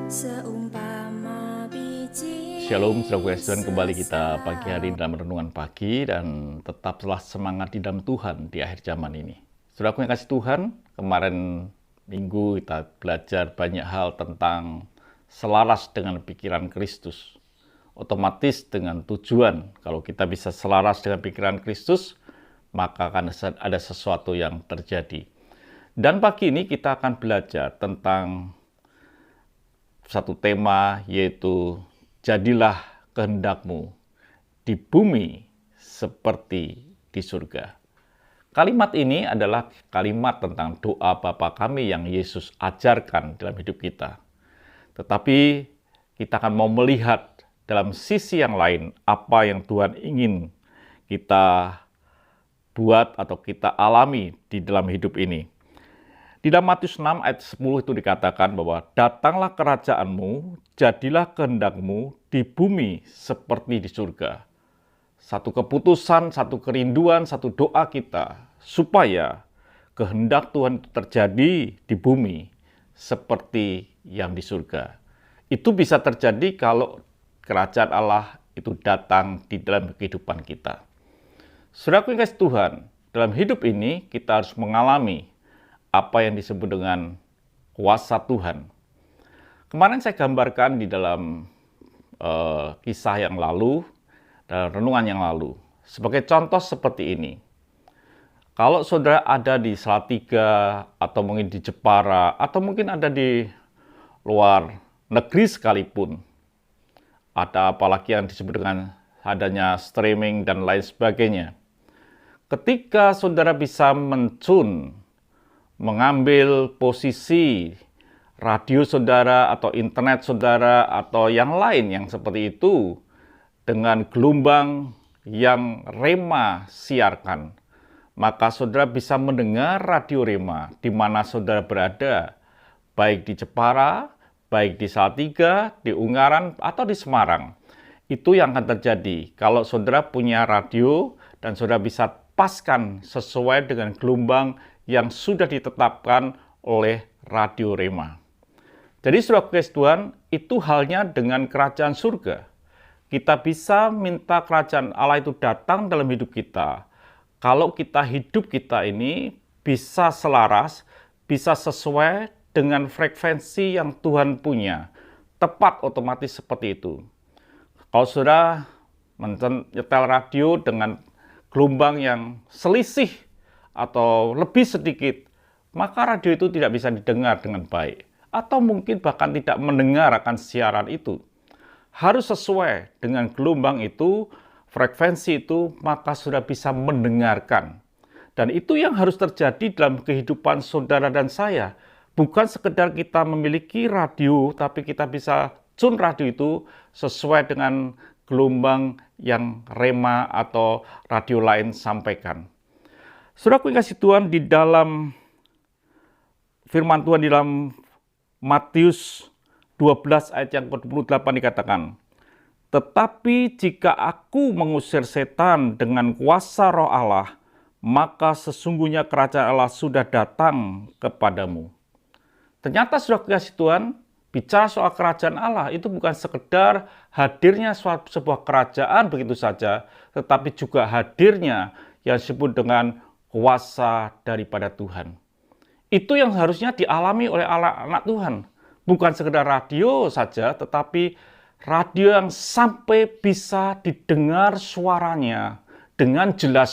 Seumpama biji. Shalom, saudara Tuhan, kembali kita pagi hari dalam renungan pagi dan tetaplah semangat di dalam Tuhan di akhir zaman ini. Saudaraku yang kasih Tuhan, kemarin minggu kita belajar banyak hal tentang selaras dengan pikiran Kristus. Otomatis dengan tujuan, kalau kita bisa selaras dengan pikiran Kristus, maka akan ada sesuatu yang terjadi. Dan pagi ini kita akan belajar tentang satu tema, yaitu jadilah kehendakmu di bumi seperti di surga. Kalimat ini adalah kalimat tentang doa Bapa kami yang Yesus ajarkan dalam hidup kita. Tetapi kita akan mau melihat dalam sisi yang lain apa yang Tuhan ingin kita buat atau kita alami di dalam hidup ini. Di dalam Matius 6 ayat 10 itu dikatakan bahwa datanglah kerajaanmu, jadilah kehendakmu di bumi seperti di surga. Satu keputusan, satu kerinduan, satu doa kita supaya kehendak Tuhan itu terjadi di bumi seperti yang di surga. Itu bisa terjadi kalau kerajaan Allah itu datang di dalam kehidupan kita. Saudaraku yang kasih Tuhan, dalam hidup ini kita harus mengalami apa yang disebut dengan kuasa Tuhan. Kemarin saya gambarkan di dalam kisah yang lalu, dalam renungan yang lalu, sebagai contoh seperti ini. Kalau saudara ada di Salatiga, atau mungkin di Jepara, atau mungkin ada di luar negeri sekalipun, ada apalagi yang disebut dengan adanya streaming dan lain sebagainya. Ketika saudara bisa mengambil posisi radio saudara atau internet saudara atau yang lain yang seperti itu dengan gelombang yang Rema siarkan, maka saudara bisa mendengar radio Rema di mana saudara berada, baik di Jepara, baik di Salatiga, di Ungaran, atau di Semarang. Itu yang akan terjadi kalau saudara punya radio dan saudara bisa paskan sesuai dengan gelombang yang sudah ditetapkan oleh Radio Rema. Jadi saudara kasih Tuhan, itu halnya dengan kerajaan surga. Kita bisa minta kerajaan Allah itu datang dalam hidup kita. Kalau hidup kita ini bisa selaras, bisa sesuai dengan frekuensi yang Tuhan punya. Tepat otomatis seperti itu. Kalau saudara menyetel radio dengan gelombang yang selisih atau lebih sedikit, maka radio itu tidak bisa didengar dengan baik. Atau mungkin bahkan tidak mendengar akan siaran itu. Harus sesuai dengan gelombang itu, frekuensi itu, maka sudah bisa mendengarkan. Dan itu yang harus terjadi dalam kehidupan saudara dan saya. Bukan sekedar kita memiliki radio, tapi kita bisa tune radio itu sesuai dengan gelombang yang Rema atau radio lain sampaikan. Saudaraku yang kasih Tuhan, di dalam firman Tuhan di dalam Matius 12 ayat yang ke-28 dikatakan, tetapi jika aku mengusir setan dengan kuasa roh Allah, maka sesungguhnya kerajaan Allah sudah datang kepadamu. Ternyata saudaraku yang kasih Tuhan, bicara soal kerajaan Allah itu bukan sekedar hadirnya sebuah kerajaan begitu saja, tetapi juga hadirnya yang disebut dengan kuasa daripada Tuhan. Itu yang harusnya dialami oleh anak Tuhan. Bukan sekedar radio saja, tetapi radio yang sampai bisa didengar suaranya dengan jelas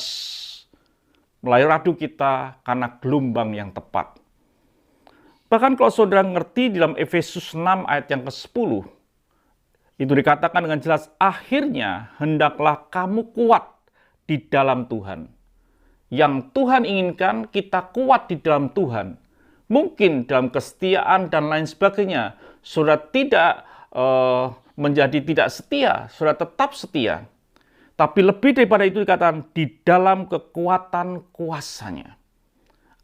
melalui radio kita karena gelombang yang tepat. Bahkan kalau saudara ngerti di dalam Efesus 6 ayat yang ke-10, itu dikatakan dengan jelas, akhirnya hendaklah kamu kuat di dalam Tuhan. Yang Tuhan inginkan kita kuat di dalam Tuhan. Mungkin dalam kesetiaan dan lain sebagainya, saudara tidak menjadi tidak setia, saudara tetap setia. Tapi lebih daripada itu dikatakan di dalam kekuatan kuasanya.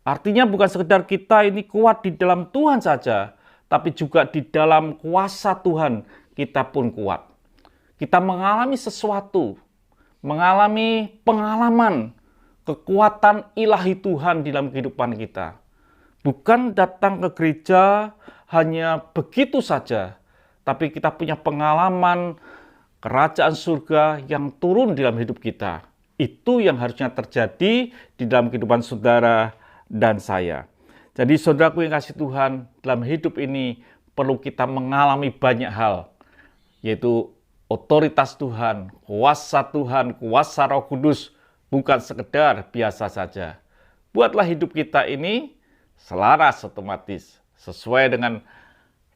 Artinya bukan sekedar kita ini kuat di dalam Tuhan saja, tapi juga di dalam kuasa Tuhan kita pun kuat. Kita mengalami sesuatu, mengalami pengalaman kekuatan ilahi Tuhan di dalam kehidupan kita. Bukan datang ke gereja hanya begitu saja, tapi kita punya pengalaman kerajaan surga yang turun dalam hidup kita. Itu yang harusnya terjadi di dalam kehidupan saudara dan saya. Jadi saudaraku yang kasih Tuhan, dalam hidup ini perlu kita mengalami banyak hal, yaitu otoritas Tuhan, kuasa Roh Kudus, bukan sekedar biasa saja. Buatlah hidup kita ini selaras otomatis, sesuai dengan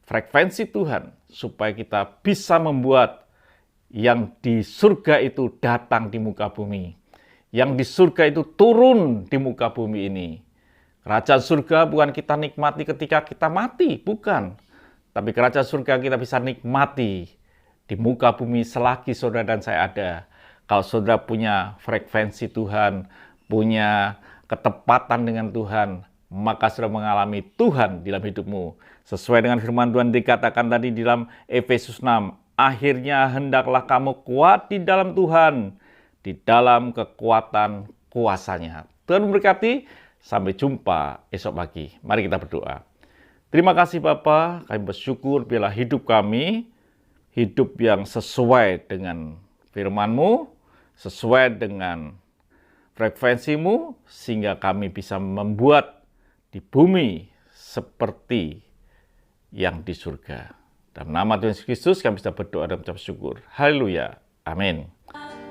frekuensi Tuhan, supaya kita bisa membuat yang di surga itu datang di muka bumi. Yang di surga itu turun di muka bumi ini. Kerajaan surga bukan kita nikmati ketika kita mati, bukan. Tapi kerajaan surga kita bisa nikmati di muka bumi selagi saudara dan saya ada. Kalau saudara punya frekuensi Tuhan, punya ketepatan dengan Tuhan, maka saudara mengalami Tuhan dalam hidupmu. Sesuai dengan firman Tuhan dikatakan tadi di dalam Efesus 6, akhirnya hendaklah kamu kuat di dalam Tuhan, di dalam kekuatan kuasanya. Tuhan memberkati, sampai jumpa esok pagi. Mari kita berdoa. Terima kasih Bapa, kami bersyukur biarlah hidup kami, hidup yang sesuai dengan firman-Mu, sesuai dengan frekuensi-Mu, sehingga kami bisa membuat di bumi seperti yang di surga. Dalam nama Tuhan Yesus Kristus kami bisa berdoa dan mengucap syukur. Haleluya. Amin.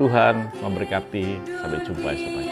Tuhan memberkati. Sampai jumpa esok pagi.